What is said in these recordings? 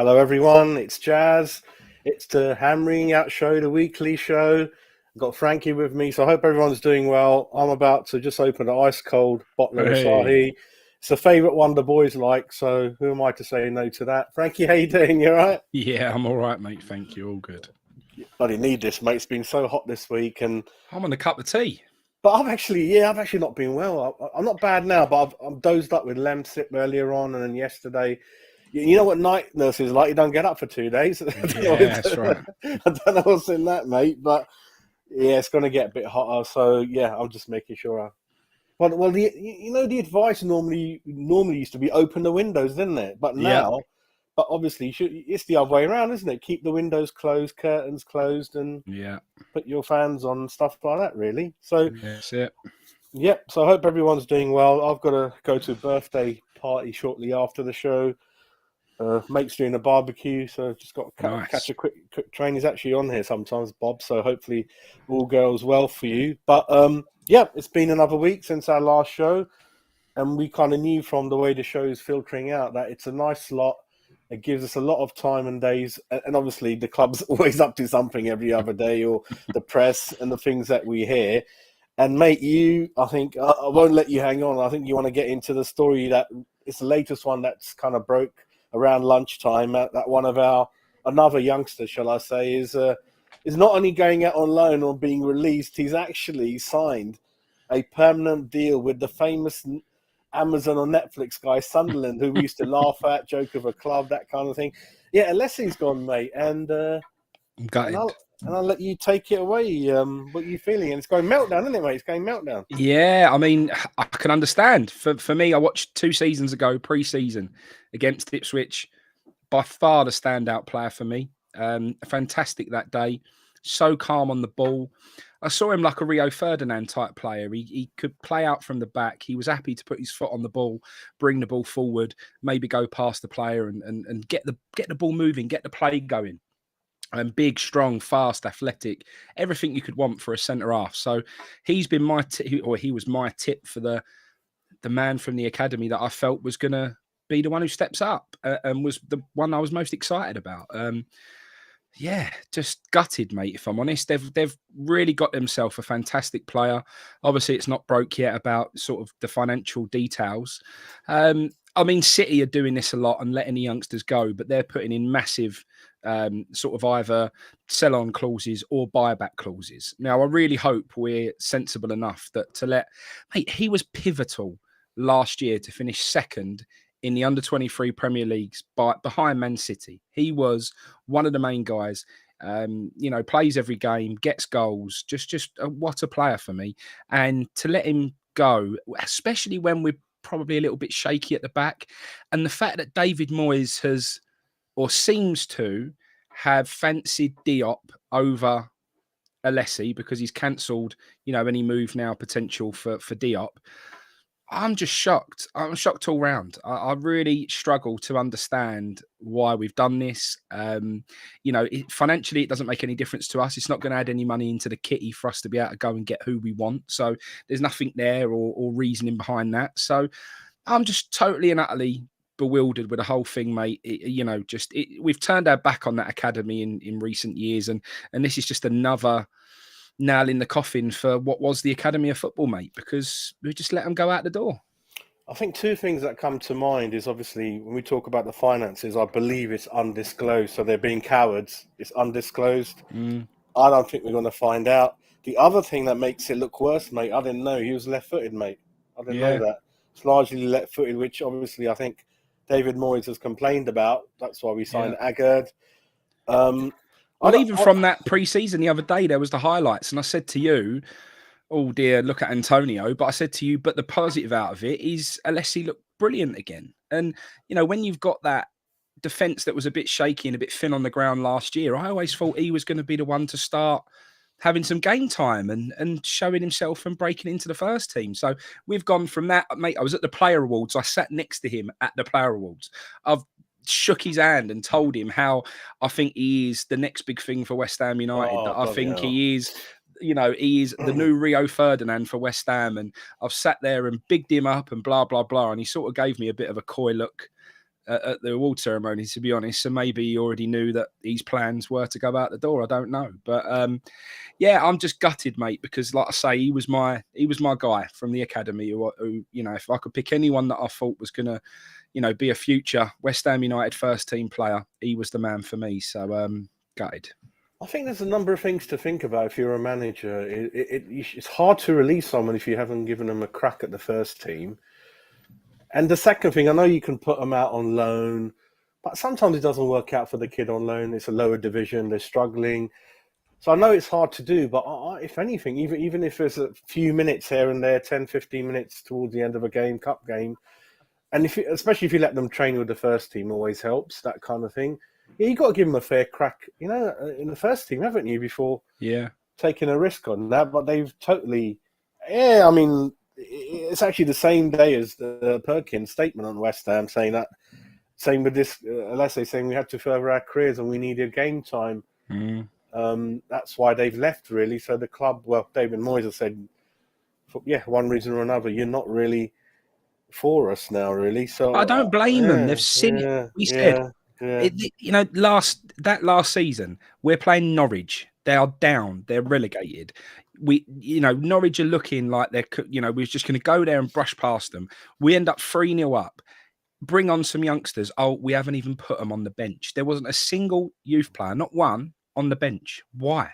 Hello, everyone. It's Jazz. It's the Hammering Out Show, the weekly show. I've got Frankie with me, so I hope everyone's doing well. I'm about to just open an ice cold bottle of Hey, Asahi. It's a favourite one the boys like, so who am I to say no to that? Frankie, how you doing? You all right? yeah, I'm all right, mate. Thank you. All good. Bloody need this, mate. It's been so hot this week, and I'm on a cup of tea. but I've actually not been well. I'm not bad now, but I'm dozed up with Lemsip earlier on, and then yesterday. You know what night nurse is like? You don't get up for 2 days. I don't know Yeah, that's right. I don't know what's in that, mate. But yeah, it's going to get a bit hotter. So yeah, I'm just making sure. Well, the advice normally used to be open the windows, didn't it? But Yep. now, but obviously, it's the other way around, isn't it? Keep the windows closed, curtains closed, and Yeah. put your fans on, stuff like that. Really. So That's it. yep. So I hope everyone's doing well. I've got to go to a birthday party shortly after the show. Mate's doing a barbecue, so just got to catch Nice. a quick train. He's actually on here sometimes, Bob. So hopefully all goes well for you. But yeah, it's been another week since our last show, and we kind of knew from the way the show is filtering out that it's a nice slot. It gives us a lot of time and days, and obviously the club's always up to something every other day, or the press and the things that we hear. And mate, I think I won't let you hang on. I think you want to get into the story that it's the latest one that's kind of broke around lunchtime. That one of another youngster, shall I say, is not only going out on loan or being released. He's actually signed a permanent deal with the famous Amazon or Netflix guy Sunderland, who we used to laugh at, joke of a club, that kind of thing. Yeah, Alessi's gone, mate, and I'm and I'll gutted. and I'll let you take it away. What are you feeling? And it's going meltdown, isn't it, mate? It's going meltdown. Yeah, I mean, I can understand. For me, I watched 2 seasons ago, pre-season, against Ipswich. By far the standout player for me. Fantastic that day. So calm on the ball. I saw him like a Rio Ferdinand type player. He could play out from the back. He was happy to put his foot on the ball, bring the ball forward, maybe go past the player and get the ball moving, get the play going. Big, strong, fast, athletic, everything you could want for a centre half. So he's been he was my tip for the man from the academy that I felt was going to be the one who steps up and was the one I was most excited about. Yeah, just gutted, mate. If I'm honest, they've really got themselves a fantastic player. Obviously, it's not broke yet about sort of the financial details. I mean, City are doing this a lot and letting the youngsters go, but they're putting in massive sort of either sell-on clauses or buyback clauses. Now, I really hope we're sensible enough that to let, mate, he was pivotal last year to finish second in the under-23 Premier Leagues behind Man City. He was one of the main guys. Plays every game, gets goals. Just what a player for me. And to let him go, especially when we're probably a little bit shaky at the back, and the fact that David Moyes has or seems to have fancied Diop over Alessi because he's cancelled, any move now potential for Diop. I'm just shocked. I'm shocked all round. I really struggle to understand why we've done this. Financially, it doesn't make any difference to us. It's not going to add any money into the kitty for us to be able to go and get who we want. So there's nothing there or reasoning behind that. So I'm just totally and utterly bewildered with the whole thing, mate. We've turned our back on that academy in recent years, and this is just another nail in the coffin for what was the Academy of Football, mate, because we just let them go out the door. I think two things that come to mind is obviously when we talk about the finances, I believe it's undisclosed. So they're being cowards. It's undisclosed. Mm, I don't think we're going to find out. The other thing that makes it look worse, mate, I didn't know he was left-footed, mate. I didn't know yeah. that. It's largely left-footed, which obviously I think David Moyes has complained about. That's why we signed Agard. Well, even from that pre-season the other day, there was the highlights, and I said to you, "Oh dear, look at Antonio." But I said to you, "But the positive out of it is Alessi looked brilliant again." And when you've got that defence that was a bit shaky and a bit thin on the ground last year, I always thought he was going to be the one to start having some game time and showing himself and breaking into the first team. So we've gone from that, mate. I was at the Player Awards. I sat next to him at the Player Awards. I've shook his hand and told him how I think he is the next big thing for West Ham United. That I think he is, he is the new Rio Ferdinand for West Ham. And I've sat there and bigged him up and blah, blah, blah. And he sort of gave me a bit of a coy look. at the award ceremony, to be honest. So maybe he already knew that his plans were to go out the door. I don't know, but yeah, I'm just gutted, mate, because like I say, he was my guy from the academy. Who if I could pick anyone that I thought was gonna, be a future West Ham United first team player, he was the man for me. So gutted. I think there's a number of things to think about if you're a manager. It's hard to release someone if you haven't given them a crack at the first team. And the second thing, I know you can put them out on loan, but sometimes it doesn't work out for the kid on loan. It's a lower division, they're struggling. So I know it's hard to do, but if anything, even if there's a few minutes here and there, 10, 15 minutes towards the end of a cup game, and especially if you let them train with the first team, always helps, that kind of thing. Yeah, you got to give them a fair crack, in the first team, haven't you, before taking a risk on that? But they've totally, I mean, it's actually the same day as the Perkins statement on West Ham saying that. Same with this, Alessi saying we had to further our careers and we needed game time. That's why they've left, really. So the club, well, David Moyes has said, one reason or another, you're not really for us now, really. So I don't blame them. They've seen it. We said, last season, we're playing Norwich. They are down. They're relegated. Norwich are looking like they're, we're just going to go there and brush past them. We end up 3-0 up. Bring on some youngsters. Oh, we haven't even put them on the bench. There wasn't a single youth player, not one, on the bench. Why?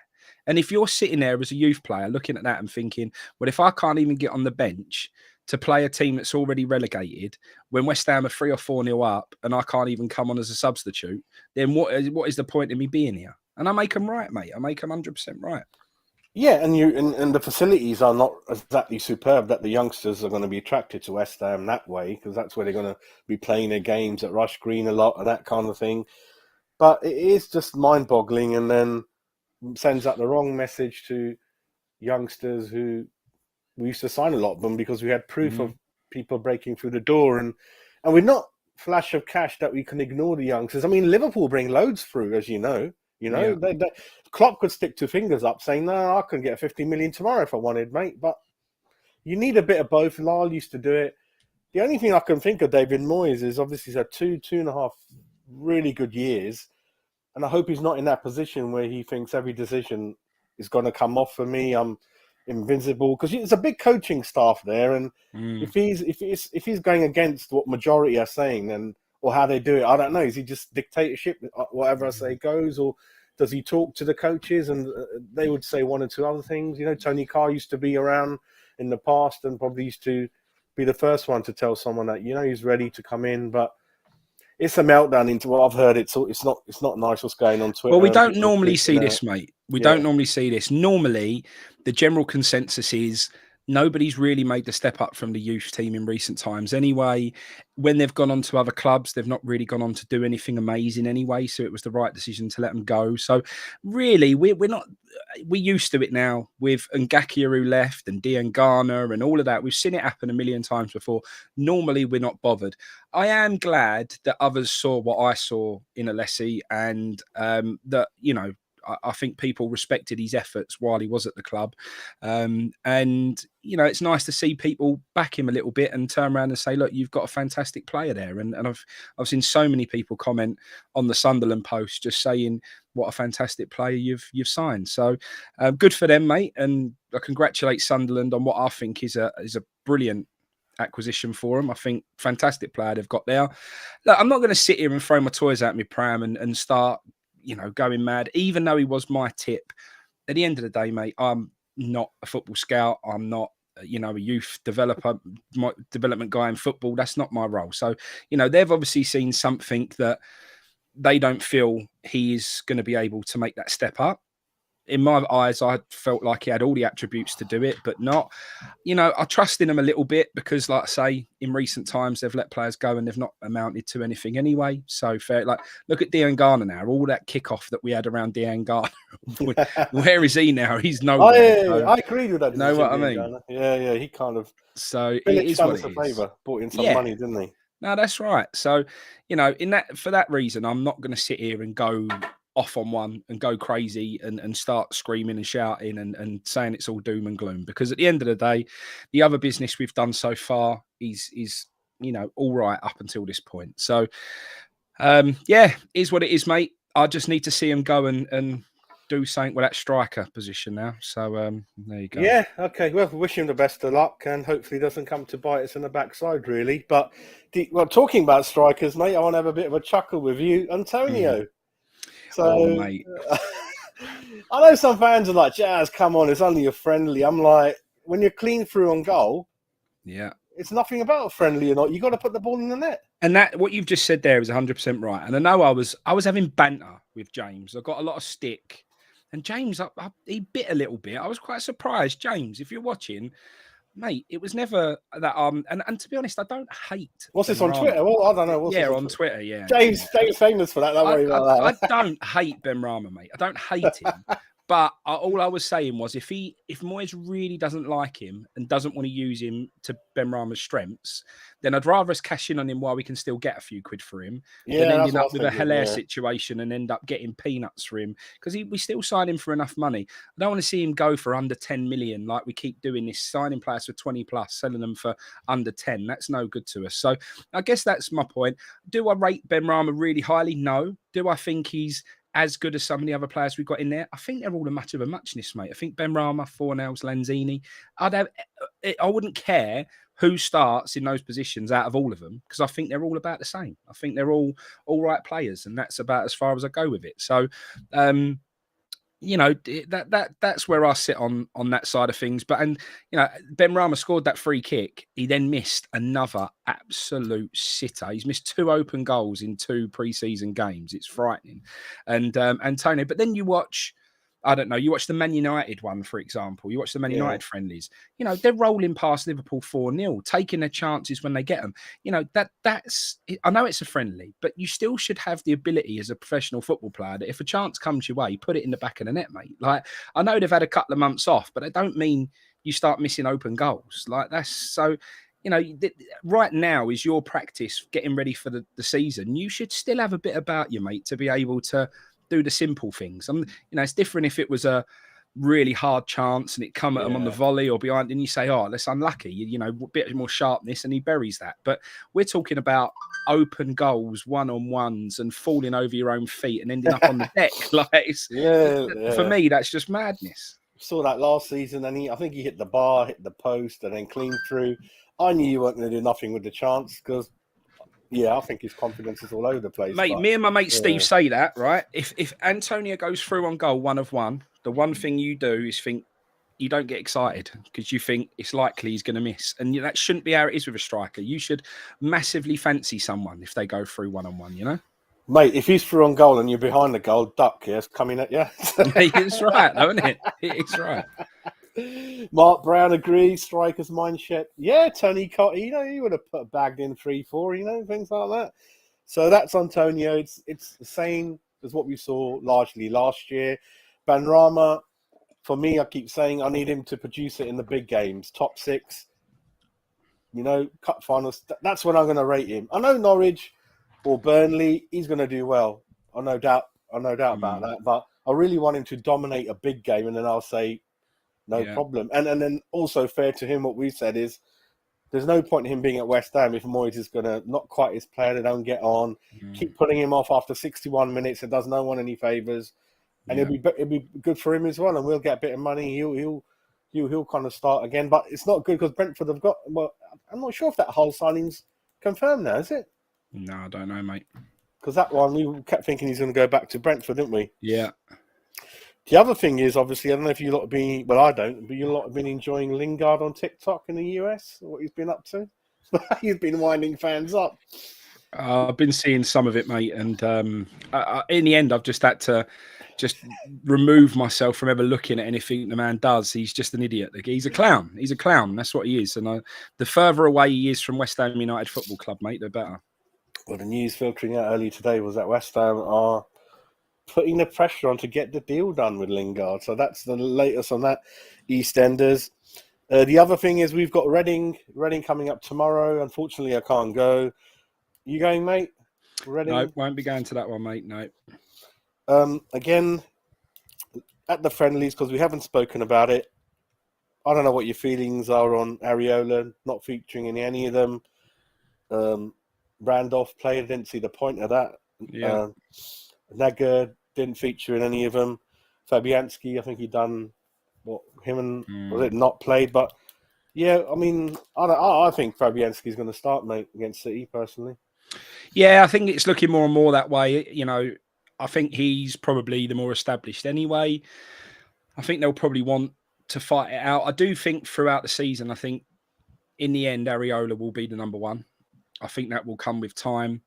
And if you're sitting there as a youth player looking at that and thinking, well, if I can't even get on the bench to play a team that's already relegated, when West Ham are 3 or 4-0 up and I can't even come on as a substitute, then what is the point of me being here? And I make them right, mate. I make them 100% right. Yeah, and the facilities are not exactly superb that the youngsters are going to be attracted to West Ham that way, because that's where they're going to be playing their games at Rush Green a lot and that kind of thing. But it is just mind-boggling, and then sends out the wrong message to youngsters who we used to sign a lot of them because we had proof of people breaking through the door, and we're not flash of cash that we can ignore the youngsters. I mean, Liverpool bring loads through, as you know. Klopp could stick 2 fingers up saying, no, I can get 50 million tomorrow if I wanted, mate. But you need a bit of both. Lyle used to do it. The only thing I can think of David Moyes is obviously he's had 2.5 really good years. And I hope he's not in that position where he thinks every decision is going to come off for me. I'm invincible, because it's a big coaching staff there. And if he's going against what majority are saying, or how they do it, I don't know. Is he just dictatorship? Whatever I say goes, or does he talk to the coaches and they would say 1 or 2 other things? Tony Carr used to be around in the past and probably used to be the first one to tell someone that he's ready to come in. But it's a meltdown into what I've heard. It's not nice what's going on Twitter. Well, we don't normally see this, mate. We don't normally see this. Normally, the general consensus is nobody's really made the step up from the youth team in recent times. Anyway, when they've gone on to other clubs, they've not really gone on to do anything amazing anyway. So it was the right decision to let them go. So really, we're not. We're used to it now with Ngakia who left and Dian Garner and all of that. We've seen it happen a million times before. Normally, we're not bothered. I am glad that others saw what I saw in Alessi, and that I think people respected his efforts while he was at the club. And, it's nice to see people back him a little bit and turn around and say, look, you've got a fantastic player there. And I've seen so many people comment on the Sunderland post just saying what a fantastic player you've signed. So good for them, mate. And I congratulate Sunderland on what I think is a brilliant acquisition for them. I think fantastic player they've got there. Look, I'm not going to sit here and throw my toys out my pram and start going mad, even though he was my tip. At the end of the day, mate, I'm not a football scout. I'm not, a youth development guy in football. That's not my role. So, they've obviously seen something that they don't feel he is going to be able to make that step up. In my eyes, I felt like he had all the attributes to do it, but not. I trust in him a little bit because, like I say, in recent times, they've let players go and they've not amounted to anything anyway. So fair. Like, look at Dian Garner now. All that kickoff that we had around Dian Garner. Where is he now? He's nowhere. I agree with that. Know what I mean? Garner. Yeah. He kind of. So it is what it is. Favor, brought in some money, didn't he? No, that's right. So, for that reason, I'm not going to sit here and go off on one and go crazy and start screaming and shouting and saying it's all doom and gloom, because at the end of the day, the other business we've done so far is all right up until this point. So, yeah, is what it is, mate. I just need to see him go and do something with that striker position now. So, there you go. Yeah, okay. Well, we wish him the best of luck, and hopefully he doesn't come to bite us in the backside, really. But, talking about strikers, mate, I want to have a bit of a chuckle with you. Antonio. So, mate. I know some fans are like, Jazz, come on, it's only a friendly. I'm like, when you're clean through on goal, yeah, it's nothing about a friendly or not. You got to put the ball in the net. And that what you've just said there is 100% right. And I know I was having banter with James. I got a lot of stick, and James, he bit a little bit. I was quite surprised, James. If you're watching, mate, it was never that. And to be honest, I don't hate. What's this on Twitter? Well, I don't know. What's yeah, this on Twitter. Yeah, James famous for that. Don't worry about that. I don't hate Ben Rama, mate. I don't hate him. But all I was saying was, if Moyes really doesn't like him and doesn't want to use him to Ben Rama's strengths, then I'd rather us cash in on him while we can still get a few quid for him than ending up with a Hilaire situation and end up getting peanuts for him, because we still sign him for enough money. I don't want to see him go for under 10 million like we keep doing this, signing players for 20 plus, selling them for under 10. That's no good to us. So I guess that's my point. Do I rate Ben Rama really highly? No. Do I think he's as good as some of the other players we've got in there? I think they're all a much of a muchness, mate. I think Ben Rama, Fornells, Lanzini, I wouldn't care who starts in those positions out of all of them, because I think they're all about the same. I think they're all right players, and that's about as far as I go with it. So, that's where I sit on that side of things. But Ben Rama scored that free kick. He then missed another absolute sitter. He's missed 2 open goals in 2 pre-season games. It's frightening. And Antonio, but then you watch, I don't know, you watch the Man United one, for example. You watch the Man United friendlies. They're rolling past Liverpool 4-0, taking their chances when they get them. That's, I know it's a friendly, but you still should have the ability as a professional football player that if a chance comes your way, put it in the back of the net, mate. Like, I know they've had a couple of months off, but it don't mean you start missing open goals. Like, that's so... right now is your practice getting ready for the season. You should still have a bit about you, mate, to be able to do the simple things. It's different if it was a really hard chance and it come at him on the volley or behind, and you say, oh, that's unlucky, a bit more sharpness, and he buries that. But we're talking about open goals, one-on-ones, and falling over your own feet and ending up on the deck. For me, that's just madness. Saw that last season, and I think he hit the bar, hit the post, and then clean through. I knew you weren't going to do nothing with the chance, because I think his confidence is all over the place. Mate, me and my mate Steve say that, right? If Antonio goes through on goal 1 of 1, the one thing you do is think, you don't get excited because you think it's likely he's going to miss. And that shouldn't be how it is with a striker. You should massively fancy someone if they go through 1-on-1, Mate, if he's through on goal and you're behind the goal, duck, it's coming at you. It's right, though, isn't it? It's right. Mark Brown agrees, striker's mindset. Yeah, Tony Cottee, he would have bagged in 3-4, things like that. So that's Antonio. It's the same as what we saw largely last year. Ben Rama, for me, I keep saying I need him to produce it in the big games, top 6, cup finals. That's when I'm going to rate him. I know Norwich or Burnley, he's going to do well. I no doubt about that. But I really want him to dominate a big game, and then I'll say, no problem. And then also fair to him, what we said is there's no point in him being at West Ham if Moyes is going to not quite his player, they don't get on, keep putting him off after 61 minutes. It does no one any favours. And it'll be good for him as well, and we'll get a bit of money. He'll kind of start again. But it's not good because Brentford have got... Well, I'm not sure if that Hull signing's confirmed now, is it? No, I don't know, mate. Because that one, we kept thinking he's going to go back to Brentford, didn't we? Yeah. The other thing is, obviously, I don't know if you lot have been... Well, I don't, but you lot have been enjoying Lingard on TikTok in the US, what he's been up to. He's been winding fans up. I've been seeing some of it, mate. And in the end, I've just had to remove myself from ever looking at anything the man does. He's just an idiot. He's a clown. He's a clown. That's what he is. And the further away he is from West Ham United Football Club, mate, the better. Well, the news filtering out early today was that West Ham are putting the pressure on to get the deal done with Lingard. So that's the latest on that. EastEnders. The other thing is we've got Reading coming up tomorrow. Unfortunately, I can't go. You going, mate? Reading? No, won't be going to that one, mate. No. Again, at the friendlies, because we haven't spoken about it, I don't know what your feelings are on Areola not featuring in any of them. Randolph played. I didn't see the point of that. Yeah. Naga didn't feature in any of them. Fabianski, I think he done was it not played? But yeah, I mean, I think Fabianski's going to start, mate, against City personally. Yeah, I think it's looking more and more that way. You know, I think he's probably the more established anyway. I think they'll probably want to fight it out. I do think throughout the season, I think in the end, Areola will be the number one. I think that will come with time.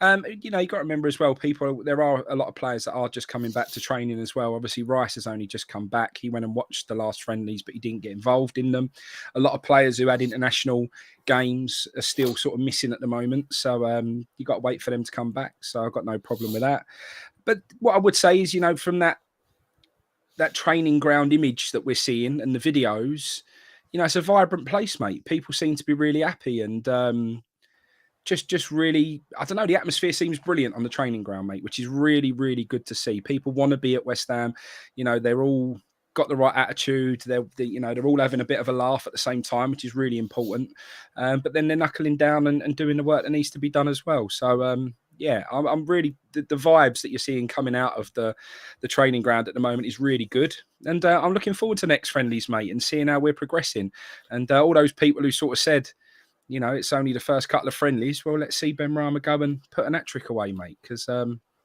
You know, you got to remember as well, there are a lot of players that are just coming back to training as well. Obviously, Rice has only just come back. He went and watched the last friendlies, but he didn't get involved in them. A lot of players who had international games are still sort of missing at the moment. So you got to wait for them to come back. So I've got no problem with that. But what I would say is, you know, from that training ground image that we're seeing and the videos, you know, it's a vibrant place, mate. People seem to be really happy and just really, I don't know, the atmosphere seems brilliant on the training ground, mate, which is really, really good to see. People want to be at West Ham. You know, they're all got the right attitude. You know, they're all having a bit of a laugh at the same time, which is really important. But then they're knuckling down and doing the work that needs to be done as well. So, yeah, I'm really the vibes that you're seeing coming out of the training ground at the moment is really good, and I'm looking forward to next friendlies, mate, and seeing how we're progressing. And all those people who sort of said, you know, it's only the first couple of friendlies. Well, let's see Benrahma go and put an hat-trick away, mate, because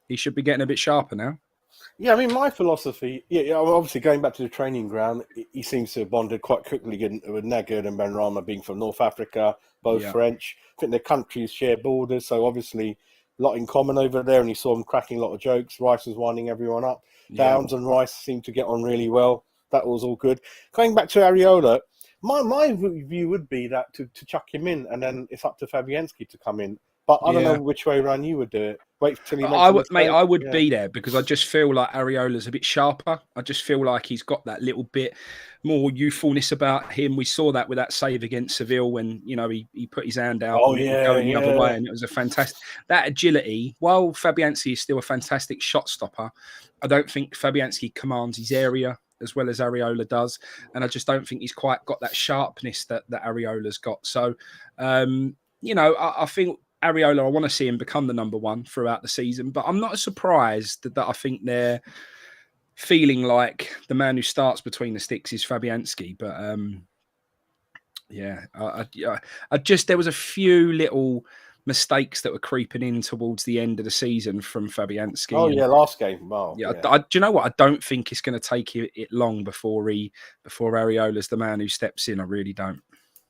he should be getting a bit sharper now. Yeah, I mean, my philosophy, obviously going back to the training ground, he seems to have bonded quite quickly with Nagard and Benrahma being from North Africa, both French. I think their countries share borders, so obviously a lot in common over there, and you saw them cracking a lot of jokes. Rice was winding everyone up. Downs and Rice seemed to get on really well. That was all good. Going back to Areola, my view would be that to chuck him in, and then it's up to Fabianski to come in. But I don't know which way around you would do it. Wait till he makes a mistake. Mate, I would be there because I just feel like Areola's a bit sharper. I just feel like he's got that little bit more youthfulness about him. We saw that with that save against Seville when, you know, he put his hand out and going the other way, and it was a fantastic... That agility, while Fabianski is still a fantastic shot stopper, I don't think Fabianski commands his area as well as Areola does, and I just don't think he's quite got that sharpness that Areola's got. So, you know, I think Areola, I want to see him become the number one throughout the season, but I'm not surprised that I think they're feeling like the man who starts between the sticks is Fabianski. But yeah, I just, there was a few little mistakes that were creeping in towards the end of the season from Fabianski. Oh, yeah, last game. Wow. Yeah. Do you know what? I don't think it's going to take it long before Areola's the man who steps in. I really don't.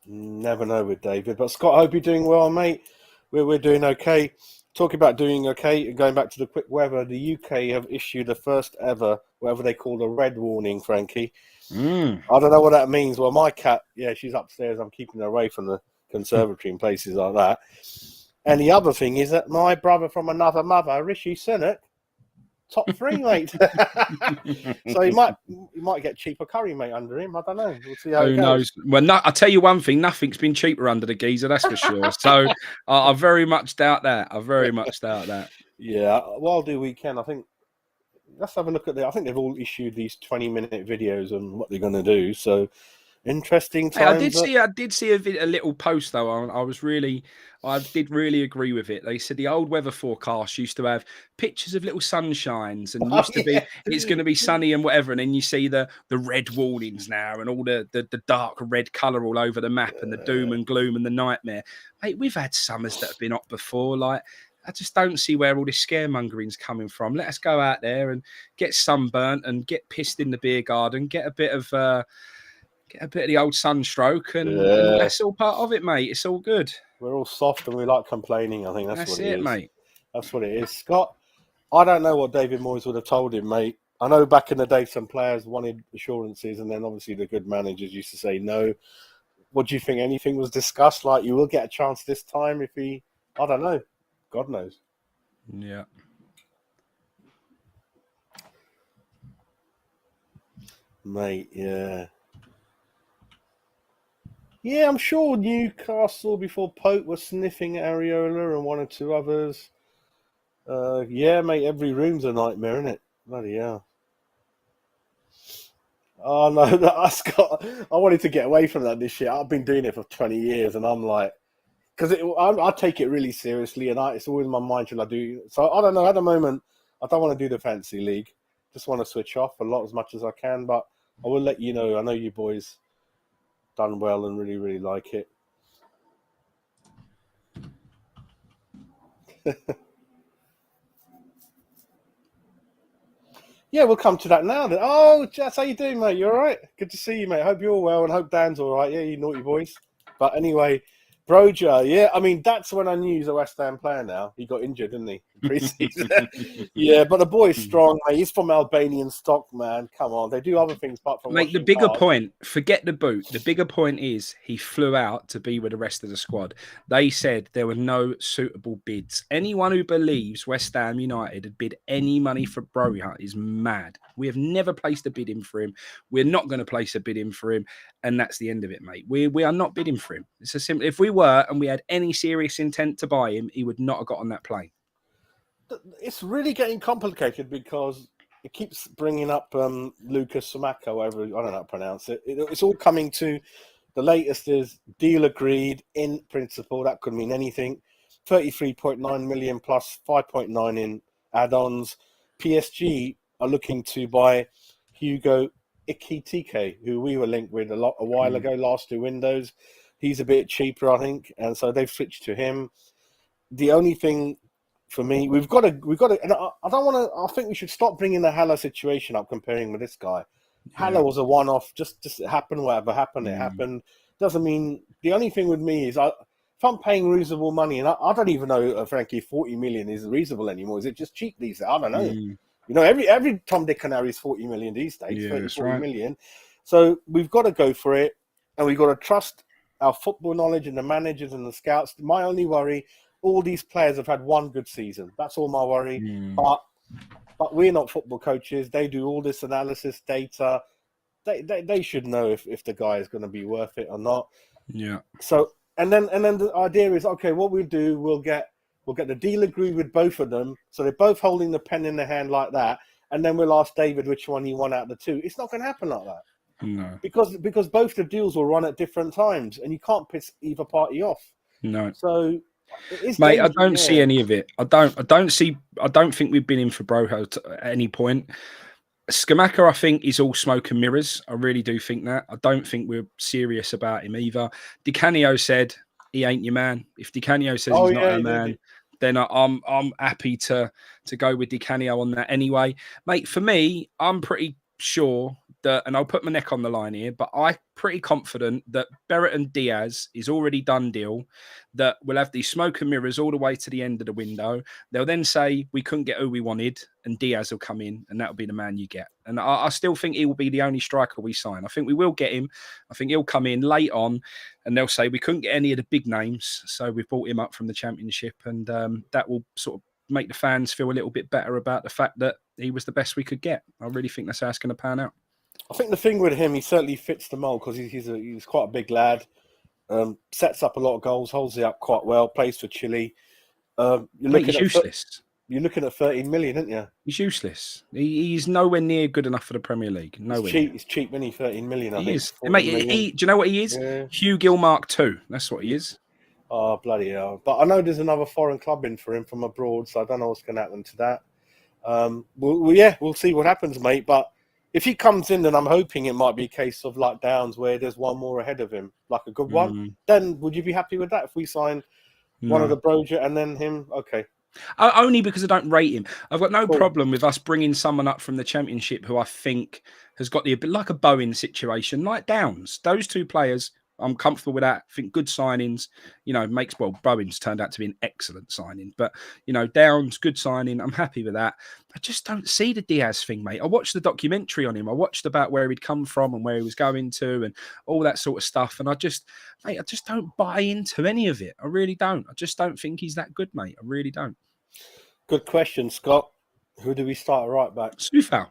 Never know with David. But Scott, I hope you're doing well, mate. We're doing okay. Talking about doing okay, going back to the quick weather, the UK have issued the first ever, whatever they call a red warning, Frankie. I don't know what that means. Well, my cat, she's upstairs. I'm keeping her away from the conservatory and places like that. And the other thing is that my brother from another mother, Rishi Sunak, top 3, mate. So he might get cheaper curry, mate, under him. I don't know. We'll see how it goes. Who knows? Well, I'll tell you one thing. Nothing's been cheaper under the geezer, that's for sure. So I very much doubt that. Yeah, well, I'll do weekend. I think let's have a look at I think they've all issued these 20-minute videos on what they're going to do. So interesting times. Hey, I did see a little post though. I did really agree with it. They said the old weather forecast used to have pictures of little sunshines and used to be it's going to be sunny and whatever, and then you see the red warnings now and all the dark red colour all over the map and the doom and gloom and the nightmare. Mate, we've had summers that have been hot before. Like, I just don't see where all this scaremongering's coming from. Let us go out there and get sunburnt and get pissed in the beer garden, get a bit of the old sunstroke, and that's all part of it, mate. It's all good. We're all soft and we like complaining. I think that's what it is, mate. That's what it is. Scott, I don't know what David Moyes would have told him, mate. I know back in the day some players wanted assurances, and then obviously the good managers used to say no. What do you think? Anything was discussed? Like, you will get a chance this time if he... I don't know. God knows. Yeah. Mate, yeah. Yeah, I'm sure Newcastle before Pope was sniffing Areola and one or two others. Yeah, mate, every room's a nightmare, isn't it? Bloody hell. Oh, no, I wanted to get away from that this year. I've been doing it for 20 years, and I'm like, because I take it really seriously, and it's always in my mind till I do. So I don't know. At the moment, I don't want to do the fantasy league. Just want to switch off as much as I can. But I will let you know. I know you boys done well and really, really like it. Yeah, we'll come to that now. Then. Oh, Jess, how you doing, mate? You all right? Good to see you, mate. Hope you're all well, and hope Dan's all right. Yeah, you naughty boys. But anyway, Broja, yeah, I mean, that's when I knew he's a West Ham player now. He got injured, didn't he? Pre-season. Yeah, but the boy's strong, mate. He's from Albanian stock, man. Come on. They do other things apart from Mate, the washing bigger cars. point, forget the boot. The bigger point is he flew out to be with the rest of the squad. They said there were no suitable bids. Anyone who believes West Ham United had bid any money for Broja is mad. We have never placed a bid in for him. We're not going to place a bid in for him. And that's the end of it, mate. We are not bidding for him. It's a simple. If we were and we had any serious intent to buy him, he would not have got on that plane. It's really getting complicated because it keeps bringing up Lucas Scamacca, however, I don't know how to pronounce it. It's all coming to the latest is deal agreed in principle. That could mean anything. 33.9 million plus 5.9 in add-ons. PSG are looking to buy Hugo Ekitike, who we were linked with a while ago, last 2 windows. He's a bit cheaper, I think, and so they've switched to him. The only thing for me, we've got to, and I don't want to. I think we should stop bringing the Haller situation up, comparing with this guy. Haller was a one-off, just happened, whatever happened, it happened. Doesn't mean the only thing with me is if I'm paying reasonable money, and I don't even know, frankly, 40 million is reasonable anymore. Is it just cheap these days? I don't know. You know, every Tom, Dick, and Harry is 40 million these days, 40 million. So we've got to go for it, and we've got to trust our football knowledge and the managers and the scouts. My only worry. All these players have had one good season. That's all my worry. But we're not football coaches. They do all this analysis, data. They should know if the guy is going to be worth it or not. Yeah. So and then the idea is, okay, what we'll do, we'll get the deal agreed with both of them. So they're both holding the pen in their hand like that, and then we'll ask David which one he won out of the 2. It's not going to happen like that. No. Because both the deals will run at different times, and you can't piss either party off. No. So. Mate, I don't see any of it. I don't think we've been in for Broja at any point. Scamacca, I think, is all smoke and mirrors. I really do think that. I don't think we're serious about him either. Di Canio said he ain't your man. If Di Canio says he's not our man, then I'm happy to go with Di Canio on that anyway. Mate, for me, I'm pretty sure that, and I'll put my neck on the line here, but I'm pretty confident that Berrett and Diaz is already done deal, that we'll have these smoke and mirrors all the way to the end of the window. They'll then say we couldn't get who we wanted, and Diaz will come in, and that'll be the man you get. And I still think he will be the only striker we sign. I think we will get him. I think he'll come in late on, and they'll say we couldn't get any of the big names, so we've brought him up from the Championship, and that will sort of make the fans feel a little bit better about the fact that he was the best we could get. I really think that's how it's going to pan out. I think the thing with him, he certainly fits the mold because he's quite a big lad, sets up a lot of goals, holds it up quite well, plays for Chile. He's useless. You're looking at 13 million, aren't you? He's useless. He's nowhere near good enough for the Premier League. Nowhere. He's cheap, isn't he? 13 million, I think. Is. Mate, do you know what he is? Yeah. Hugh Gill Mark II. That's what he is. Oh, bloody hell. But I know there's another foreign club in for him from abroad, so I don't know what's going to happen to that. We'll see what happens, mate. But if he comes in, then I'm hoping it might be a case of like Downs where there's one more ahead of him, like a good one. Then would you be happy with that if we sign one of the Broja and then him? Okay. Only because I don't rate him. I've got no problem with us bringing someone up from the Championship who I think has got like a Bowen situation, like Downs. Those 2 players, I'm comfortable with that. I think good signings, Bowen's turned out to be an excellent signing. But, Downs, good signing. I'm happy with that. I just don't see the Diaz thing, mate. I watched the documentary on him. I watched about where he'd come from and where he was going to and all that sort of stuff. And I just don't buy into any of it. I really don't. I just don't think he's that good, mate. I really don't. Good question, Scott. Who do we start at right back? Soufal.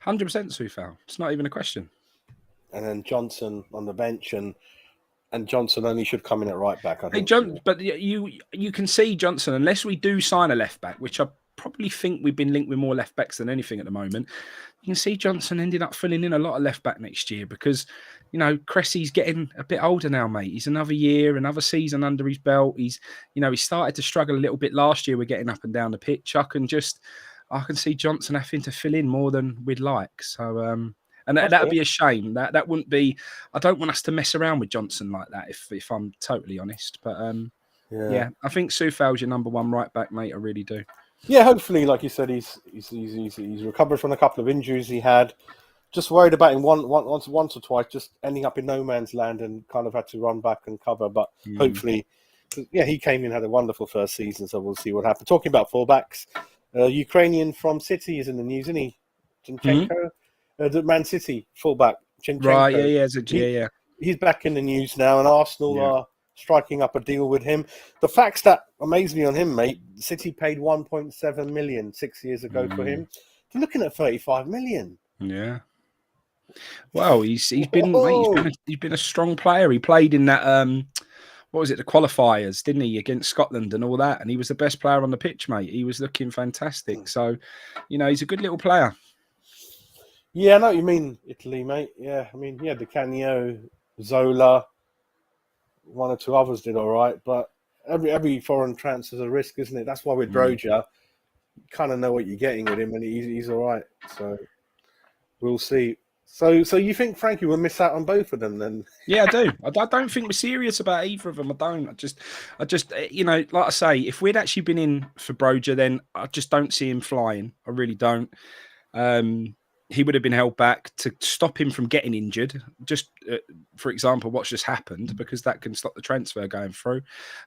100% Soufal. It's not even a question. And then Johnson on the bench, and Johnson only should come in at right back, I think. But you can see Johnson, unless we do sign a left back, which I probably think we've been linked with more left backs than anything at the moment. You can see Johnson ended up filling in a lot of left back next year because, you know, Cressy's getting a bit older now, mate. He's another year, another season under his belt. He started to struggle a little bit last year with getting up and down the pitch. I can see Johnson having to fill in more than we'd like. So, and that'd be a shame. That wouldn't be. I don't want us to mess around with Johnson like that. If I'm totally honest, but yeah, I think Soufal's your number one right back, mate. I really do. Yeah, hopefully, like you said, he's recovered from a couple of injuries he had. Just worried about him once or twice, just ending up in no man's land and kind of had to run back and cover. But hopefully, yeah, he came in, had a wonderful first season, so we'll see what happens. Talking about fullbacks, Ukrainian from City is in the news, isn't he? Zinchenko, the Man City fullback. Zinchenko. Right, yeah. He's back in the news now, and Arsenal are striking up a deal with him. The facts that amaze me on him, mate, City paid 1.7 million 6 years ago for him. They're looking at 35 million. Yeah. Well, he's been a strong player. He played in that what was it, the qualifiers, didn't he, against Scotland and all that, and he was the best player on the pitch, mate. He was looking fantastic. So, you know, he's a good little player. Yeah, I know what you mean, Italy, mate. Yeah, I mean, Di Canio, Zola, one or two others did all right, but every foreign transfer is a risk, isn't it? That's why with Broja, you kind of know what you're getting with him, and he's all right. So we'll see. So you think Frankie will miss out on both of them then? Yeah, I do. I don't think we're serious about either of them. I don't. I just, you know, like I say, if we'd actually been in for Broja, then I just don't see him flying. I really don't. He would have been held back to stop him from getting injured. Just, for example, what's just happened, because that can stop the transfer going through.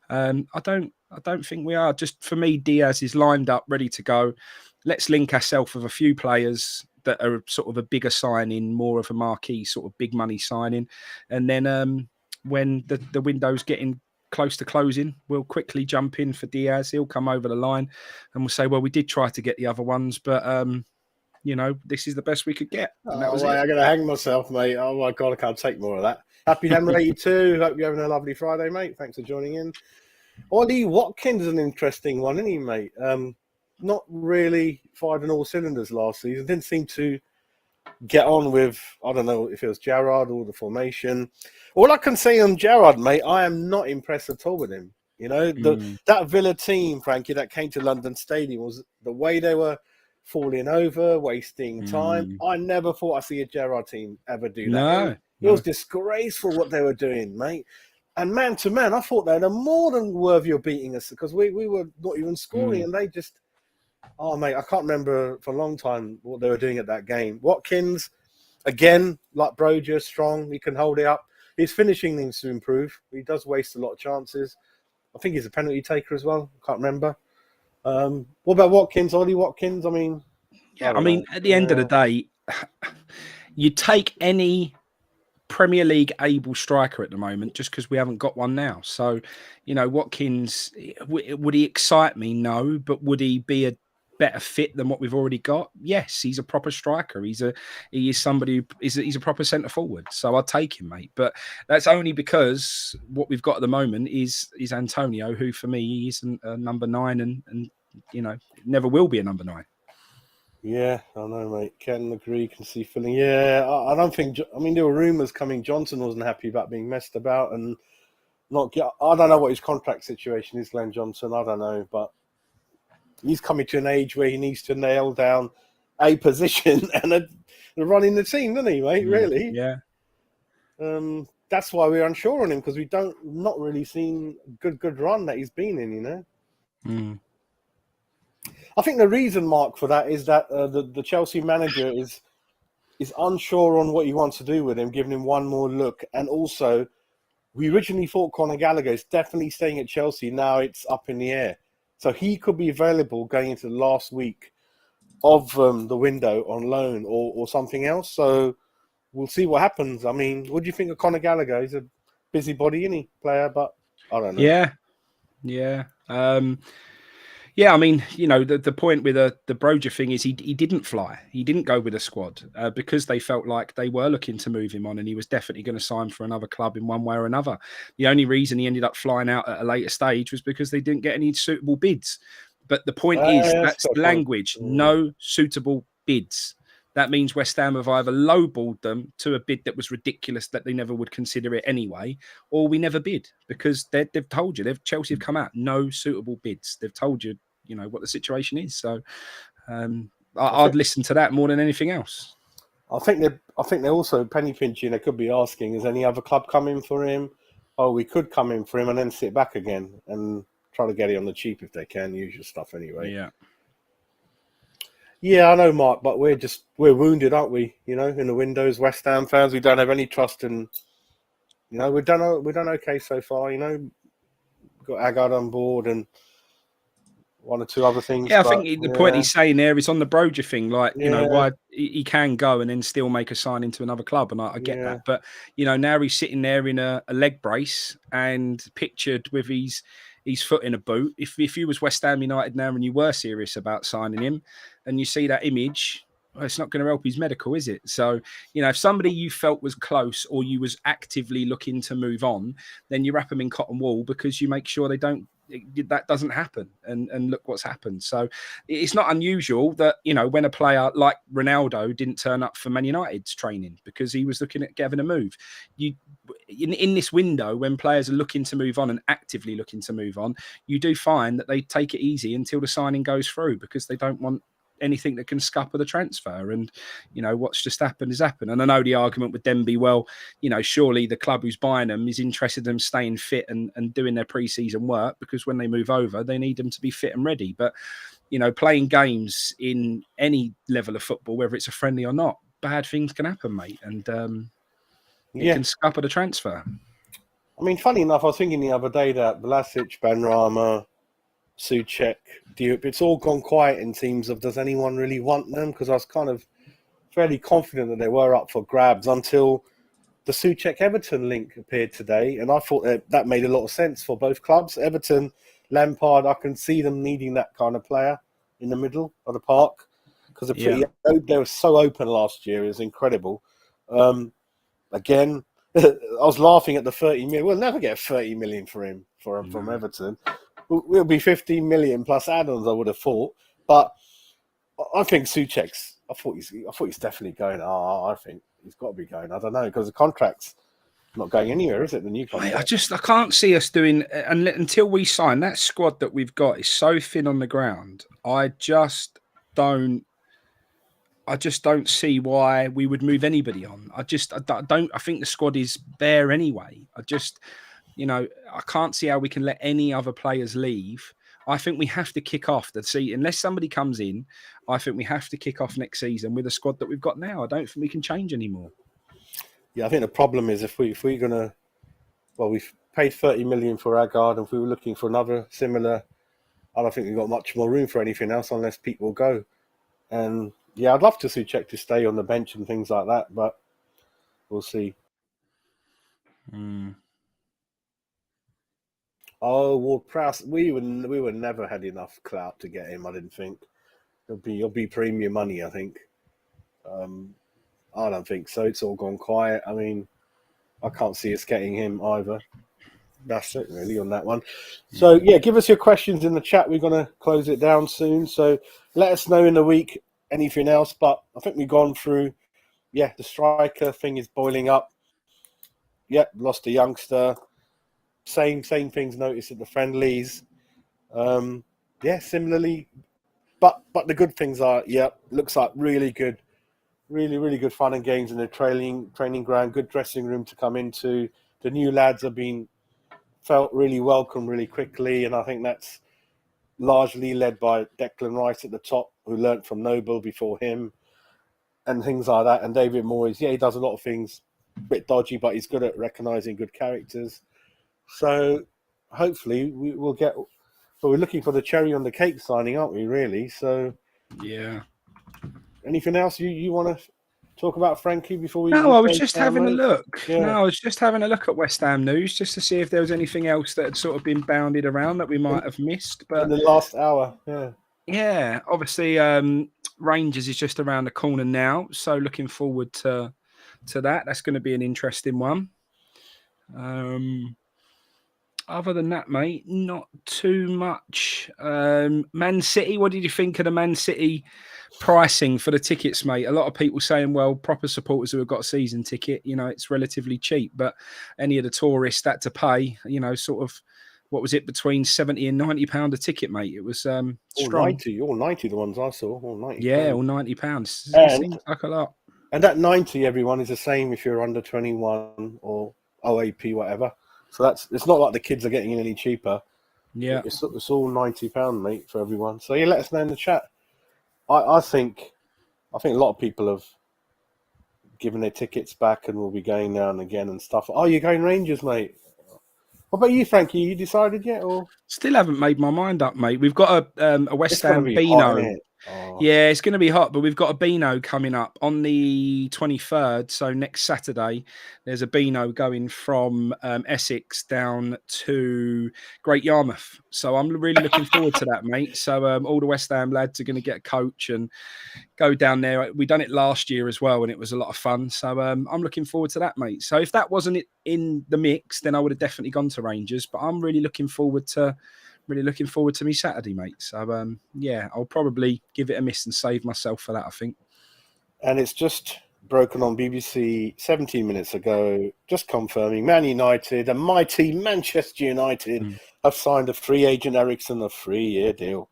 I don't think we are. Just for me, Diaz is lined up, ready to go. Let's link ourselves with a few players that are sort of a bigger signing, more of a marquee sort of big money signing, and then when the window's getting close to closing, we'll quickly jump in for Diaz. He'll come over the line, and we'll say, well, we did try to get the other ones, but you know, this is the best we could get. And that was it. I'm going to hang myself, mate. Oh, my God, I can't take more of that. Happy Hammer 82. Hope you're having a lovely Friday, mate. Thanks for joining in. Ollie Watkins is an interesting one, isn't he, mate? Not really fired on all cylinders last season. Didn't seem to get on with, I don't know if it was Gerrard or the formation. All I can say on Gerrard, mate, I am not impressed at all with him. You know, that Villa team, Frankie, that came to London Stadium, was the way they were falling over, wasting time. I never thought I'd see a Gerrard team ever do that. It was disgraceful what they were doing, mate. And man to man, I thought they were more than worthy of beating us, because we were not even scoring, and they just, oh, mate, I can't remember for a long time what they were doing at that game. Watkins, again, like Broja, strong. He can hold it up. His finishing needs to improve. He does waste a lot of chances. I think he's a penalty taker as well. Can't remember. What about Watkins, Ollie Watkins? I mean, at the end of the day, you take any Premier League able striker at the moment just because we haven't got one now. So, you know, Watkins, would he excite me? No, but would he be a better fit than what we've already got? Yes, he's a proper striker. He is somebody he's a proper centre forward. So I'll take him, mate. But that's only because what we've got at the moment is Antonio, who for me is a number 9 and you know, never will be a number 9. Yeah, I know, mate. Can agree, can see feeling. Yeah, I don't think, I mean, there were rumours coming. Johnson wasn't happy about being messed about and not get, I don't know what his contract situation is, Glenn Johnson. I don't know, but he's coming to an age where he needs to nail down a position and running the team, doesn't he, mate? Really? Yeah. That's why we're unsure on him, because we not really seen good run that he's been in, you know? I think the reason, Mark, for that is that the Chelsea manager is unsure on what he wants to do with him, giving him one more look. And also, we originally thought Conor Gallagher is definitely staying at Chelsea. Now it's up in the air. So he could be available going into the last week of the window on loan or something else. So we'll see what happens. I mean, what do you think of Conor Gallagher? He's a busybody, isn't he, player? But I don't know. Yeah. Yeah, I mean, you know, the point with the Broja thing is he didn't fly. He didn't go with a squad because they felt like they were looking to move him on, and he was definitely going to sign for another club in one way or another. The only reason he ended up flying out at a later stage was because they didn't get any suitable bids. But the point is, That's that's a the good point. language. No suitable bids. That means West Ham have either lowballed them to a bid that was ridiculous that they never would consider it anyway, or we never bid because they've told you, Chelsea have come out, no suitable bids. They've told you, what the situation is. So I'd listen to that more than anything else. I think they're also penny pinching. They could be asking, is any other club coming for him? Oh, we could come in for him and then sit back again and try to get it on the cheap if they can. Usual stuff anyway. Yeah. Yeah, I know, Mark, but we're wounded, aren't we? In the windows, West Ham fans, we don't have any trust in. We've done okay so far. Got Agard on board and one or two other things. Yeah, I think the point he's saying there is on the Broja thing, like, why he can go and then still make a sign into another club. And I get that. But, now he's sitting there in a leg brace and pictured with his foot in a boot. If you was West Ham United now and you were serious about signing him and you see that image, well, it's not going to help his medical, is it? So, if somebody you felt was close or you was actively looking to move on, then you wrap them in cotton wool because you make sure that doesn't happen. And look what's happened. So it's not unusual that, when a player like Ronaldo didn't turn up for Man United's training because he was looking at having a move. In this window, when players are looking to move on and actively looking to move on, you do find that they take it easy until the signing goes through because they don't want anything that can scupper the transfer. And what's just happened has happened. And I know the argument would then be, well, surely the club who's buying them is interested in them staying fit and doing their pre-season work, because when they move over they need them to be fit and ready. But playing games in any level of football, whether it's a friendly or not, bad things can happen, mate, and it can scupper the transfer. I mean, funny enough, I was thinking the other day that Vlasic, Benrahma, Souček, Diop, it's all gone quiet in teams of, does anyone really want them? Because I was kind of fairly confident that they were up for grabs until the Souček-Everton link appeared today, and I thought that made a lot of sense for both clubs. Everton, Lampard, I can see them needing that kind of player in the middle of the park because they were so open last year. It was incredible. Again, I was laughing at the 30 million. We'll never get 30 million from Everton. We'll be 15 million plus add-ons, I would have thought. But I think Souček's. I thought he's definitely going. I think he's got to be going. I don't know, because the contract's not going anywhere, is it? The new contract. I can't see us doing until we sign. That squad that we've got is so thin on the ground. I just don't see why we would move anybody on. I don't. I think the squad is there anyway. I can't see how we can let any other players leave. I think we have to kick off unless somebody comes in, I think we have to kick off next season with the squad that we've got now. I don't think we can change anymore. Yeah, I think the problem is if we're going to, we've paid 30 million for Agard, and if we were looking for another similar, I don't think we've got much more room for anything else unless people go. And yeah, I'd love to see Souček to stay on the bench and things like that, but we'll see. Oh, Ward-Prowse, we would never had enough clout to get him. I didn't think it'll be premium money. I think. I don't think so. It's all gone quiet. I mean, I can't see us getting him either. That's it, really, on that one. So yeah, give us your questions in the chat. We're going to close it down soon. So let us know in the week anything else. But I think we've gone through. Yeah, the striker thing is boiling up. Yeah, lost a youngster. Same things noticed at the friendlies. Similarly, but the good things are, looks like really good fun and games in the training ground. Good dressing room to come into. The new lads have been felt really welcome really quickly, and I think that's largely led by Declan Rice at the top, who learnt from Noble before him, and things like that. And David Moyes, he does a lot of things a bit dodgy, but he's good at recognising good characters. So hopefully we'll get. But we're looking for the cherry on the cake signing, aren't we? Really? So yeah. Anything else you want to talk about, Frankie, before we? No, I was just having a look. Yeah. No, I was just having a look at West Ham news just to see if there was anything else that had sort of been bounded around that we might have missed. But in the last hour, yeah. Obviously, Rangers is just around the corner now, so looking forward to that. That's going to be an interesting one. Other than that, mate, not too much. Man City, what did you think of the Man City pricing for the tickets, mate? A lot of people saying, well, proper supporters who have got a season ticket, it's relatively cheap, but any of the tourists that to pay, sort of, what was it, between 70 and £90 a ticket, mate? It was strong. All 90, the ones I saw, all 90. Yeah, all £90. It And seems like a lot. And that 90, everyone, is the same if you're under 21 or OAP, whatever. So it's not like the kids are getting any cheaper. Yeah. It's all £90, mate, for everyone. So let us know in the chat. I think a lot of people have given their tickets back and will be going now and again and stuff. Oh, you're going Rangers, mate. What about you, Frankie? You decided yet, or Still haven't made my mind up, mate. We've got a West Ham hot, Beano. isn't it? Oh. Yeah, it's going to be hot, but we've got a Beano coming up on the 23rd. So next Saturday, there's a Beano going from Essex down to Great Yarmouth. So I'm really looking forward to that, mate. So all the West Ham lads are going to get a coach and go down there. We done it last year as well, and it was a lot of fun. So I'm looking forward to that, mate. So if that wasn't in the mix, then I would have definitely gone to Rangers. But I'm really looking forward to me Saturday, mate. So yeah, I'll probably give it a miss and save myself for that, I think. And it's just broken on BBC 17 minutes ago, just confirming Man United, a mighty Manchester United, have signed a free agent Eriksen a 3-year deal.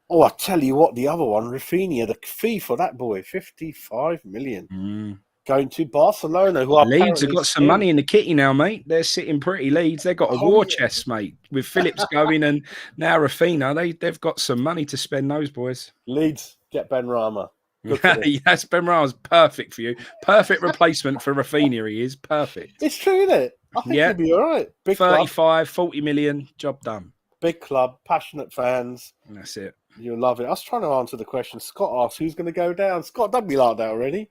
Oh, I tell you what, the other one, Rafinha, the fee for that boy, 55 million. Going to Barcelona, who are Leeds have got some money in the kitty now, mate. They're sitting pretty. Leeds, they've got a war chest, mate. With Phillips going and now Rafinha, they've got some money to spend, those boys. Leeds, get Ben Rama. Yes, Ben Rama's perfect for you. Perfect replacement for Rafinha, he is. Perfect. It's true, isn't it? I think he'll be all right. Big 35, club. 40 million, job done. Big club, passionate fans. That's it. You'll love it. I was trying to answer the question. Scott asked, who's going to go down? Scott, don't be like that already.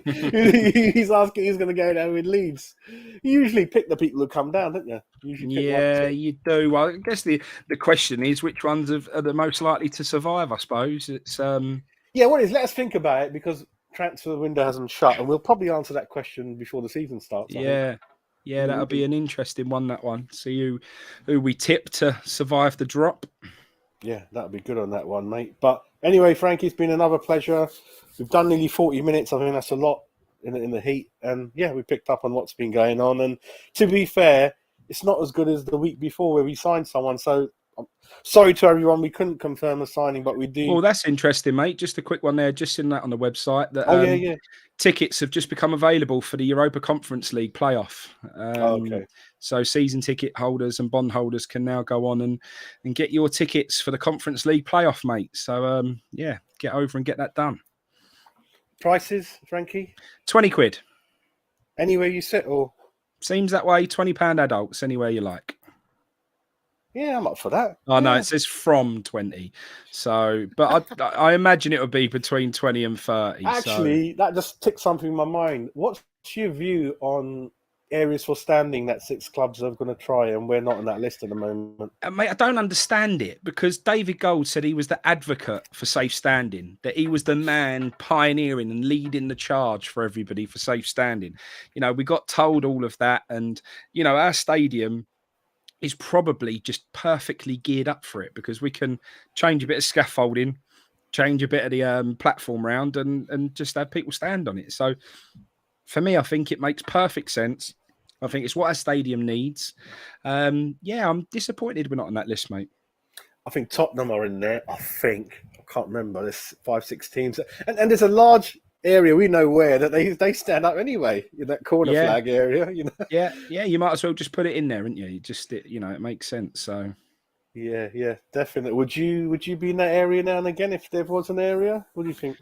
He's asking who's going to go down with Leeds. You usually pick the people who come down, don't you? You do. Well, I guess the question is which ones are the most likely to survive, I suppose. It's Yeah, what is? Let us think about it, because transfer window hasn't shut, and we'll probably answer that question before the season starts. Yeah, that'll be an interesting one, that one. See who we tip to survive the drop. Yeah, that'll be good on that one, mate. But anyway, Frankie, it's been another pleasure. We've done nearly 40 minutes. I think that's a lot in the heat. And yeah, we picked up on what's been going on. And to be fair, it's not as good as the week before where we signed someone. So I'm sorry to everyone, we couldn't confirm a signing, but we do. Well, that's interesting, mate. Just a quick one there. Just seen that on the website. That, yeah. Tickets have just become available for the Europa Conference League playoff. Okay. So season ticket holders and bond holders can now go on and get your tickets for the Conference League playoff, mate. So yeah, get over and get that done. Prices, Frankie? 20 quid. Anywhere you sit, or? Seems that way. £20 adults, anywhere you like. Yeah, I'm up for that. Oh, no, it says from 20. So, but I imagine it would be between 20 and 30. Actually, that just ticked something in my mind. What's your view on areas for standing that 6 clubs are going to try, and we're not on that list at the moment? Mate, I don't understand it, because David Gold said he was the advocate for safe standing, that he was the man pioneering and leading the charge for everybody for safe standing. We got told all of that, and, our stadium is probably just perfectly geared up for it, because we can change a bit of scaffolding, change a bit of the platform round, and just have people stand on it. So for me, I think it makes perfect sense. I think it's what our stadium needs. Yeah, I'm disappointed we're not on that list, mate. I think Tottenham are in there. I can't remember. There's 5-6 teams, and there's a large area we know where that they stand up anyway, in that corner flag area. Yeah. You might as well just put it in there, wouldn't you? It makes sense. So yeah, definitely. Would you be in that area now and again if there was an area? What do you think?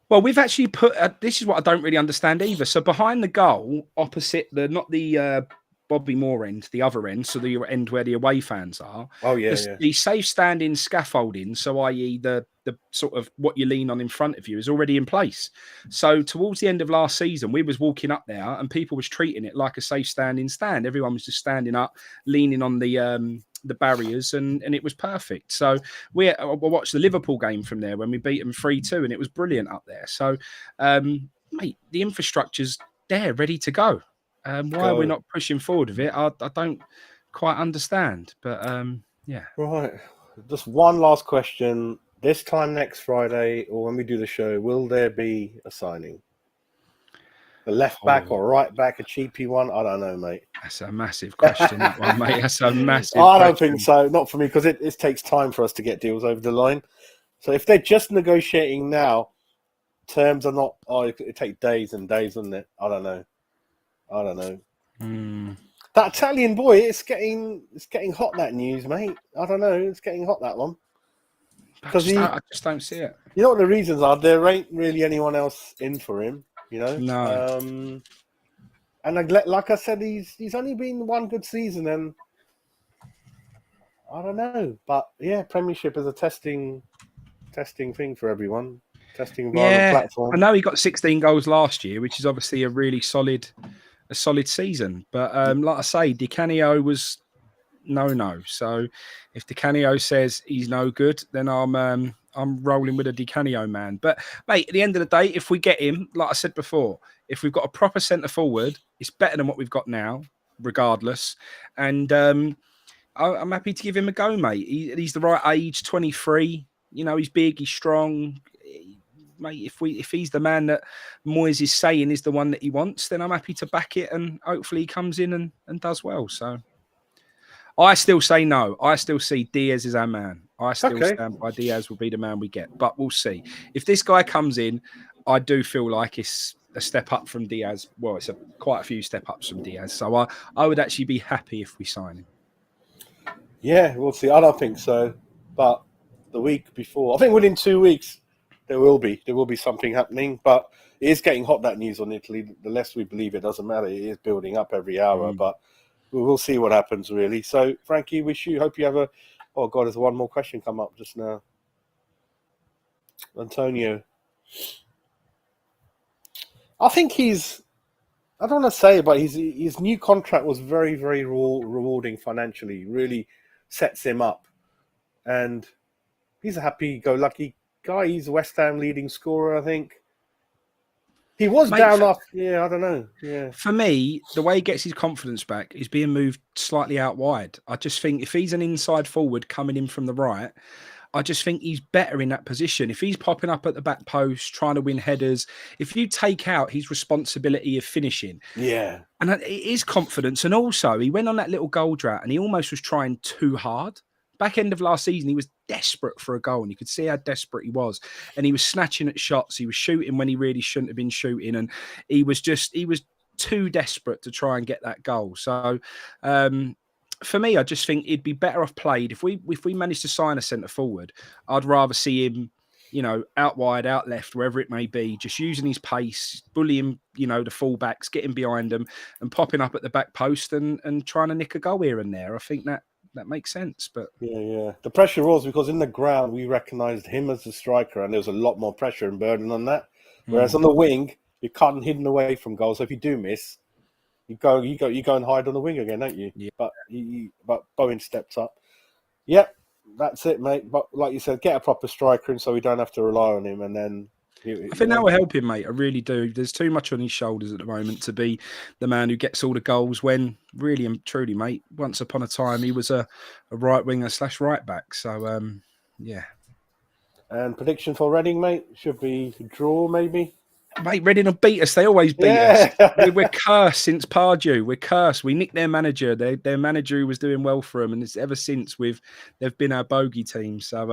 Well, we've actually put. This is what I don't really understand either. So behind the goal, opposite not the Bobby Moore end, the other end, so the end where the away fans are. Oh yeah, the safe standing scaffolding, so i.e. the sort of what you lean on in front of you, is already in place. So towards the end of last season, we was walking up there and people was treating it like a safe standing stand. Everyone was just standing up, leaning on the barriers, and it was perfect. So we watched the Liverpool game from there when we beat them 3-2, and it was brilliant up there. So, mate, the infrastructure's there, ready to go. Why are we not pushing forward with it? I quite understand. But yeah. Right. Just one last question. This time next Friday, or when we do the show, will there be a signing? The left back Oh, or right back, a cheapy one? I don't know, mate. that's a massive question, that one, mate. That's a massive I don't question. think so. Not for me, because it takes time for us to get deals over the line. So if they're just negotiating now, terms are not. Oh, it take days and days, wouldn't it? I don't know. That Italian boy, it's getting hot. That news, mate. I don't know. It's getting hot, that one. Because I just don't see it. you know what the reasons are? There ain't really anyone else in for him. You know. No. And like I said, he's only been one good season, and I don't know. But yeah, Premiership is a testing thing for everyone. Testing environment, Yeah, I platform. know he got 16 goals last year, which is obviously a really solid season. But like I say, Di Canio was no. So if Di Canio says he's no good, then I'm rolling with a Di Canio man. But mate, at the end of the day, if we get him, like I said before, if we've got a proper centre forward, it's better than what we've got now, regardless. And I'm happy to give him a go, mate. He's the right age, 23. You know, he's big, he's strong. Mate, if he's the man that Moyes is saying is the one that he wants, then I'm happy to back it, and hopefully he comes in and does well. So I still say no. I still see Diaz as our man. I still stand by Diaz will be the man we get, but we'll see. If this guy comes in, I do feel like it's a step up from Diaz. Well, it's quite a few step ups from Diaz. So I would actually be happy if we sign him. Yeah, we'll see. I don't think so, but the week before, I think within 2 weeks, there will be something happening. But it is getting hot, that news on Italy. The less we believe, it doesn't matter. It is building up every hour, but we'll see what happens, really. So, Frankie, hope you have a. Oh God, there's one more question come up just now. Antonio, I think I don't want to say it, but his new contract was very, very rewarding financially. Really sets him up, and he's a happy-go-lucky guy. He's West Ham leading scorer, I think. He was down off. Yeah, I don't know. Yeah. For me, the way he gets his confidence back is being moved slightly out wide. I just think if he's an inside forward coming in from the right, I just think he's better in that position. If he's popping up at the back post, trying to win headers, if you take out his responsibility of finishing, and it is confidence. And also, he went on that little goal drought and he almost was trying too hard. Back end of last season, he was desperate for a goal, and you could see how desperate he was. And he was snatching at shots. He was shooting when he really shouldn't have been shooting, and he was too desperate to try and get that goal. So, for me, I just think it'd be better off played if we manage to sign a centre forward. I'd rather see him, out wide, out left, wherever it may be, just using his pace, bullying, the fullbacks, getting behind them, and popping up at the back post and trying to nick a goal here and there. I think that makes sense. But yeah. The pressure was because in the ground we recognised him as the striker, and there was a lot more pressure and burden on that. Whereas on the wing, you're cut and hidden away from goals. So if you do miss, you go and hide on the wing again, don't you? Yeah. But Bowen stepped up. Yep, that's it, mate. But like you said, get a proper striker in so we don't have to rely on him, and then. I think that will help him, mate. I really do. There's too much on his shoulders at the moment to be the man who gets all the goals when really and truly, mate, once upon a time he was a right winger / right back. So, yeah. And prediction for Reading, mate? Should be a draw, maybe? Mate, Reading will beat us. They always beat us. We're cursed since Pardew. We're cursed. We nicked their manager. Their manager who was doing well for them, and it's ever since they've been our bogey team. So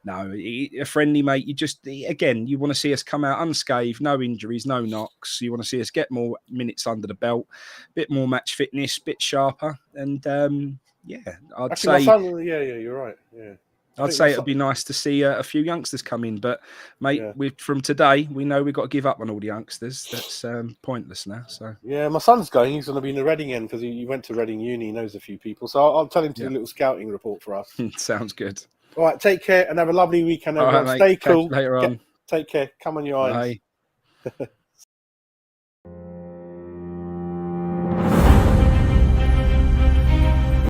no, a friendly, mate. You want to see us come out unscathed, no injuries, no knocks. You want to see us get more minutes under the belt, bit more match fitness, bit sharper, and I'd say. You're right. Yeah. I'd say it'd be nice to see a few youngsters come in, but mate, from today we know we've got to give up on all the youngsters. That's pointless now. So yeah, my son's going. He's going to be in the Reading end because he went to Reading Uni. He knows a few people, so I'll tell him to do a little scouting report for us. Sounds good. All right, take care and have a lovely weekend, everyone. Right, Stay cool. Later on. Take care. Come on your eyes. Bye.